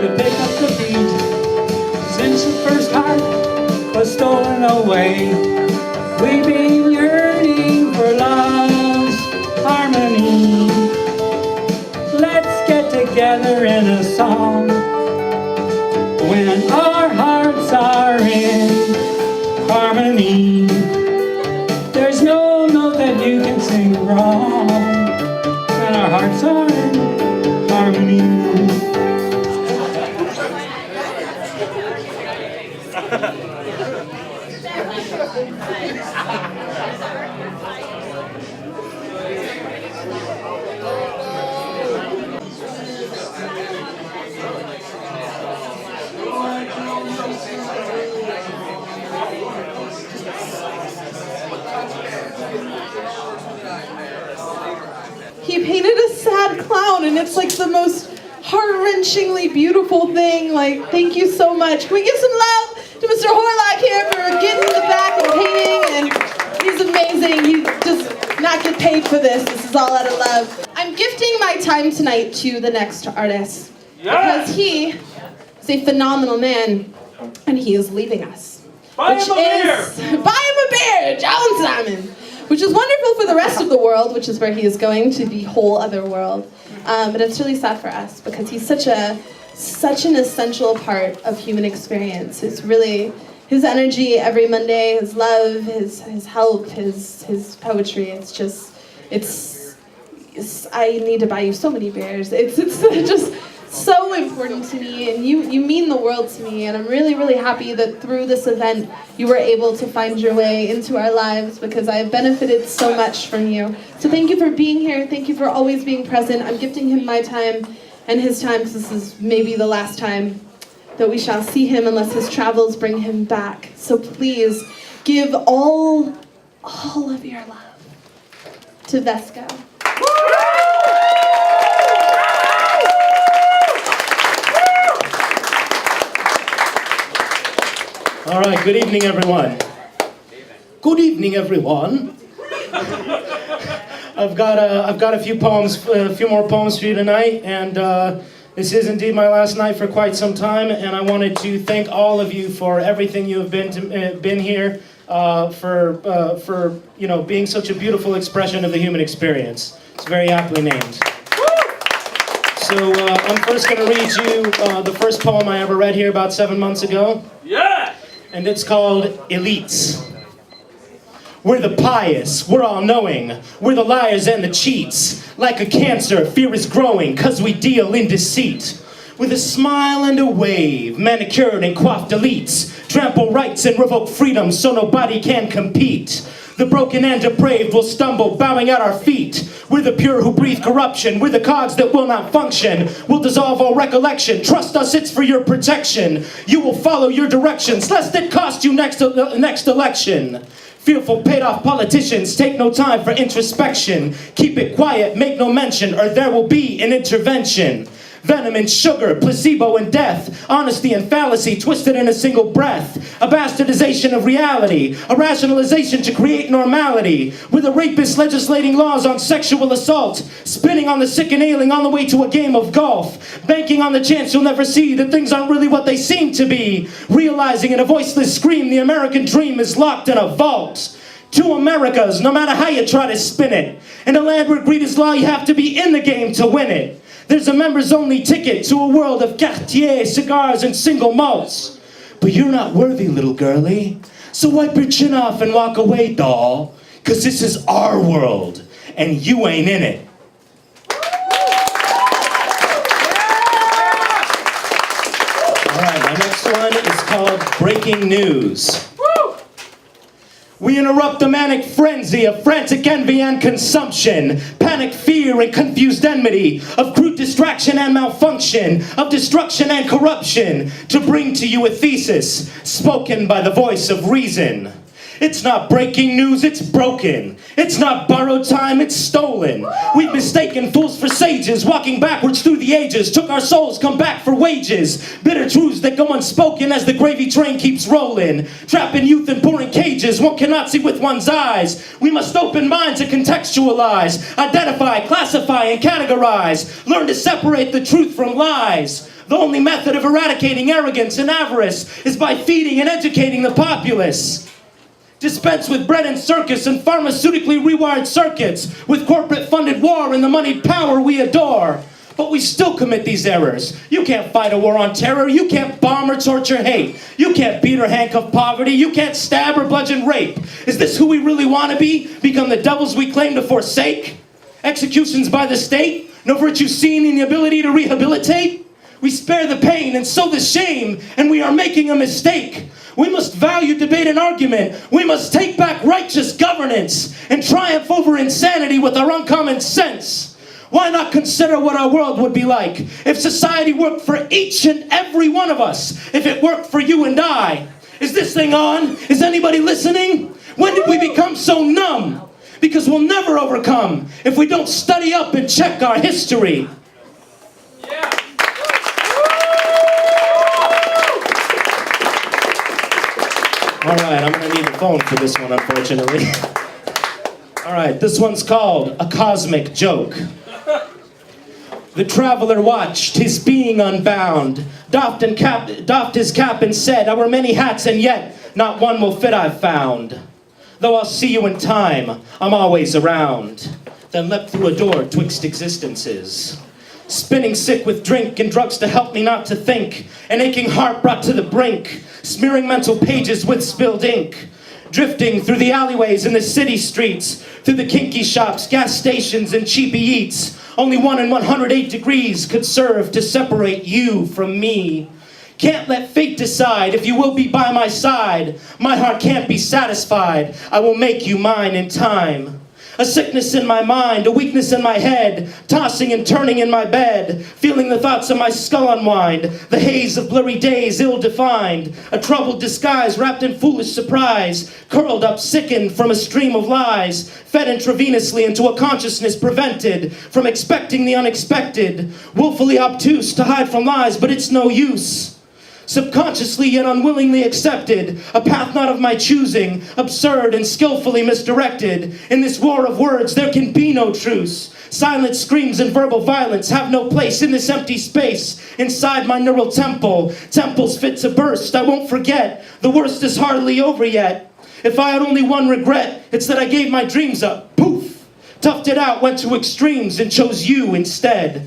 to pick up the beat. Since the first heart was stolen away, we've been yearning for love's harmony. Let's get together in a song when our hearts are in harmony. There's no note that you can sing wrong when our hearts are in harmony. He painted a sad clown, and it's like the most heart-wrenchingly beautiful thing. Like, thank you so much. Can we give some love to Mr. Horlock here for getting in the back and painting? And he's amazing. He does not get paid for this. This is all out of love. I'm gifting my time tonight to the next artist because he is a phenomenal man, and he is leaving us. Buy him a beer! Buy him a beer, John Simon. Which is wonderful for the rest of the world, which is where he is going to the whole other world. But it's really sad for us because he's such an essential part of human experience. It's really his energy every Monday, his love, his help, his poetry. It's I need to buy you so many beers. It's just so important to me, and you mean the world to me, and I'm really, really happy that through this event you were able to find your way into our lives because I have benefited so much from you. So thank you for being here. Thank you for always being present. I'm gifting him my time and his time because this is maybe the last time that we shall see him unless his travels bring him back. So please give all of your love to Vesko. All right, good evening, everyone. Good evening, everyone. I've got a few more poems for you tonight, and this is indeed my last night for quite some time, and I wanted to thank all of you for everything you have been here, for being such a beautiful expression of the human experience. It's very aptly named. So I'm first going to read you the first poem I ever read here about 7 months ago. Yeah! And it's called Elites. We're the pious, we're all-knowing, we're the liars and the cheats. Like a cancer, fear is growing, 'cause we deal in deceit. With a smile and a wave, manicured and coiffed elites trample rights and revoke freedom so nobody can compete. The broken and depraved will stumble, bowing at our feet. We're the pure who breathe corruption. We're the cogs that will not function. We'll dissolve all recollection. Trust us, it's for your protection. You will follow your directions, lest it cost you next election. Fearful paid-off politicians take no time for introspection. Keep it quiet, make no mention, or there will be an intervention. Venom and sugar, placebo and death, honesty and fallacy twisted in a single breath, a bastardization of reality, a rationalization to create normality, with a rapist legislating laws on sexual assault, spinning on the sick and ailing on the way to a game of golf, banking on the chance you'll never see that things aren't really what they seem to be, realizing in a voiceless scream the American dream is locked in a vault. Two Americas, no matter how you try to spin it. In a land where greed is law, you have to be in the game to win it. There's a members-only ticket to a world of Cartier, cigars, and single malts. But you're not worthy, little girlie. So wipe your chin off and walk away, doll. 'Cause this is our world, and you ain't in it. All right, my next one is called Breaking News. We interrupt the manic frenzy of frantic envy and consumption, panic, fear, and confused enmity, of crude distraction and malfunction, of destruction and corruption, to bring to you a thesis spoken by the voice of reason. It's not breaking news, it's broken. It's not borrowed time, it's stolen. We've mistaken fools for sages, walking backwards through the ages, took our souls, come back for wages. Bitter truths that go unspoken as the gravy train keeps rolling. Trapping youth in boring cages, one cannot see with one's eyes. We must open minds and contextualize, identify, classify, and categorize. Learn to separate the truth from lies. The only method of eradicating arrogance and avarice is by feeding and educating the populace. Dispense with bread and circus and pharmaceutically rewired circuits, with corporate-funded war and the moneyed power we adore. But we still commit these errors. You can't fight a war on terror. You can't bomb or torture hate. You can't beat or handcuff poverty. You can't stab or bludgeon rape. Is this who we really want to be? Become the devils we claim to forsake? Executions by the state? No virtue seen in the ability to rehabilitate? We spare the pain and sow the shame, and we are making a mistake. We must value debate and argument. We must take back righteous governance and triumph over insanity with our uncommon sense. Why not consider what our world would be like if society worked for each and every one of us, if it worked for you and I? Is this thing on? Is anybody listening? When did we become so numb? Because we'll never overcome if we don't study up and check our history. All right, I'm going to need a phone for this one, unfortunately. All right, this one's called A Cosmic Joke. The traveler watched his being unbound, doffed his cap and said, "I wear many hats and yet not one will fit I've found. Though I'll see you in time, I'm always around." Then leapt through a door twixt existences. Spinning sick with drink and drugs to help me not to think, an aching heart brought to the brink, smearing mental pages with spilled ink. Drifting through the alleyways and the city streets, through the kinky shops, gas stations, and cheapy eats. Only 1 in 108 degrees could serve to separate you from me. Can't let fate decide if you will be by my side. My heart can't be satisfied. I will make you mine in time. A sickness in my mind, a weakness in my head, tossing and turning in my bed, feeling the thoughts of my skull unwind, the haze of blurry days ill-defined, a troubled disguise wrapped in foolish surprise, curled up sickened from a stream of lies, fed intravenously into a consciousness prevented from expecting the unexpected, willfully obtuse to hide from lies, but it's no use. Subconsciously yet unwillingly accepted, a path not of my choosing, absurd and skillfully misdirected. In this war of words there can be no truce. Silent screams and verbal violence have no place in this empty space inside my neural temple. Temples fit to burst, I won't forget. The worst is hardly over yet. If I had only one regret, it's that I gave my dreams up. Poof! Toughed it out, went to extremes and chose you instead.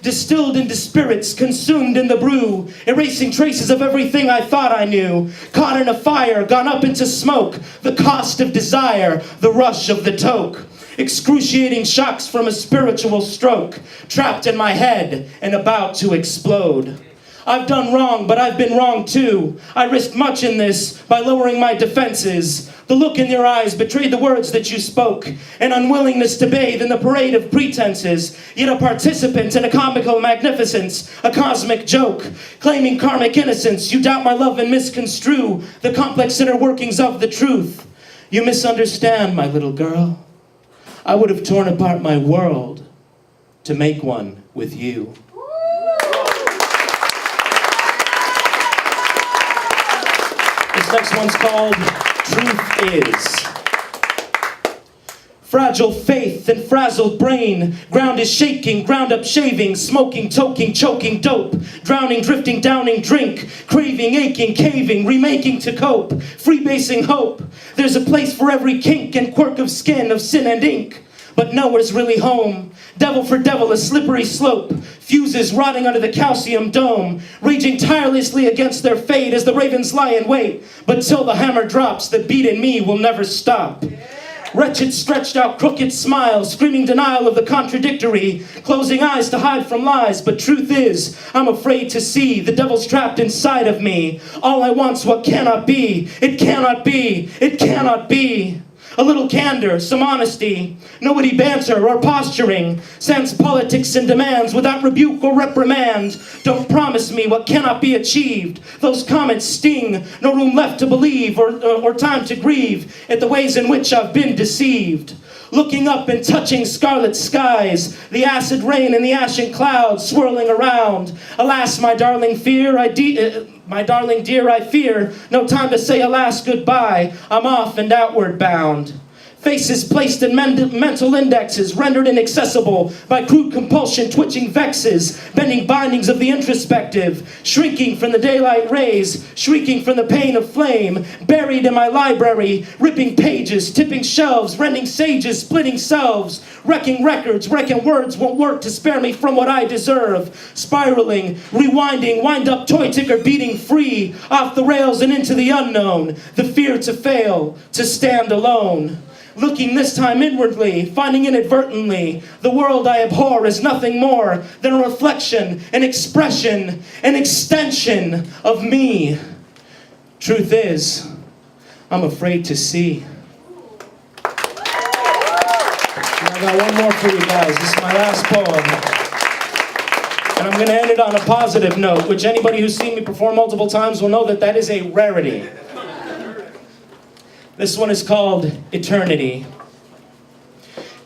Distilled into spirits, consumed in the brew, erasing traces of everything I thought I knew. Caught in a fire, gone up into smoke, the cost of desire, the rush of the toke. Excruciating shocks from a spiritual stroke, trapped in my head and about to explode. I've done wrong, but I've been wrong too. I risked much in this by lowering my defenses. The look in your eyes betrayed the words that you spoke, an unwillingness to bathe in the parade of pretenses, yet a participant in a comical magnificence, a cosmic joke. Claiming karmic innocence, you doubt my love and misconstrue the complex inner workings of the truth. You misunderstand, my little girl. I would have torn apart my world to make one with you. This next one's called Truth Is. Fragile faith and frazzled brain, ground is shaking, ground up shaving, smoking, toking, choking, dope, drowning, drifting, downing, drink, craving, aching, caving, remaking to cope, freebasing hope. There's a place for every kink and quirk of skin, of sin and ink, but nowhere's really home. Devil for devil, a slippery slope, fuses rotting under the calcium dome, raging tirelessly against their fate as the ravens lie in wait, but till the hammer drops, the beat in me will never stop. Wretched, stretched out, crooked smile, screaming denial of the contradictory, closing eyes to hide from lies, but truth is, I'm afraid to see, the devil's trapped inside of me. All I want's what cannot be, it cannot be, it cannot be. A little candor, some honesty, no witty banter or posturing, sans politics and demands without rebuke or reprimand. Don't promise me what cannot be achieved. Those comments sting, no room left to believe or time to grieve at the ways in which I've been deceived. Looking up and touching scarlet skies, the acid rain and the ashen clouds swirling around. Alas, my darling dear, I fear no time to say alas goodbye. I'm off and outward bound. Faces placed in mental indexes, rendered inaccessible by crude compulsion, twitching vexes, bending bindings of the introspective, shrinking from the daylight rays, shrieking from the pain of flame, buried in my library, ripping pages, tipping shelves, rending sages, splitting selves, wrecking records, wrecking words won't work to spare me from what I deserve, spiraling, rewinding, wind up toy ticker beating free, off the rails and into the unknown, the fear to fail, to stand alone. Looking this time inwardly, finding inadvertently, the world I abhor is nothing more than a reflection, an expression, an extension of me. Truth is, I'm afraid to see. And I got one more for you guys. This is my last poem. And I'm going to end it on a positive note, which anybody who's seen me perform multiple times will know that that is a rarity. This one is called Eternity.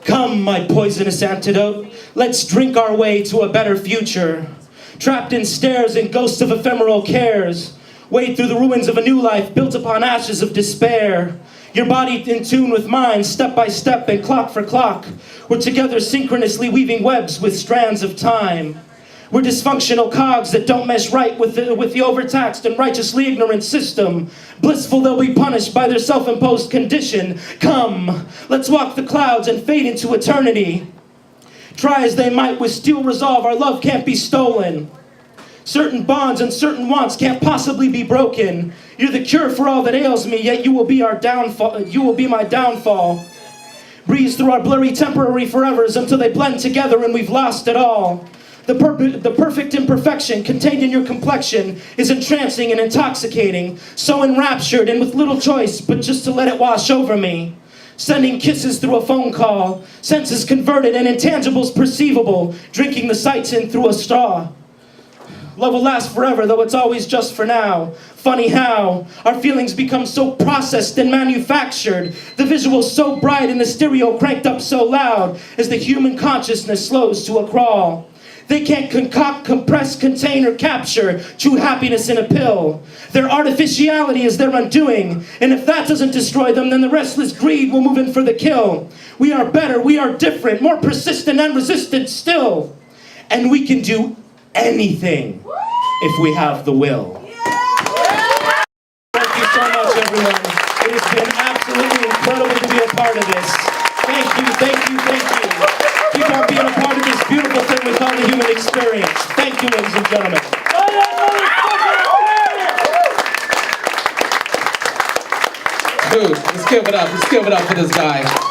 Come, my poisonous antidote, let's drink our way to a better future. Trapped in stares and ghosts of ephemeral cares, wade through the ruins of a new life built upon ashes of despair. Your body in tune with mine, step by step and clock for clock. We're together synchronously weaving webs with strands of time. We're dysfunctional cogs that don't mesh right with the overtaxed and righteously ignorant system. Blissful they'll be punished by their self-imposed condition. Come, let's walk the clouds and fade into eternity. Try as they might with steel resolve, our love can't be stolen. Certain bonds and certain wants can't possibly be broken. You're the cure for all that ails me, yet you will be our downfall. You will be my downfall. Breeze through our blurry temporary forevers until they blend together and we've lost it all. The perfect imperfection contained in your complexion is entrancing and intoxicating, so enraptured and with little choice but just to let it wash over me. Sending kisses through a phone call, senses converted and intangibles perceivable, drinking the sights in through a straw. Love will last forever, though it's always just for now. Funny how our feelings become so processed and manufactured, the visuals so bright and the stereo cranked up so loud as the human consciousness slows to a crawl. They can't concoct, compress, contain, or capture true happiness in a pill. Their artificiality is their undoing, and if that doesn't destroy them, then the restless greed will move in for the kill. We are better, we are different, more persistent and resistant still. And we can do anything if we have the will. Thank you so much, everyone. It has been absolutely incredible to be a part of this. Thank you, thank you, thank you. Keep on being a part of this beautiful thing we call the human experience. Thank you, ladies and gentlemen. Dude, let's give it up. Let's give it up for this guy.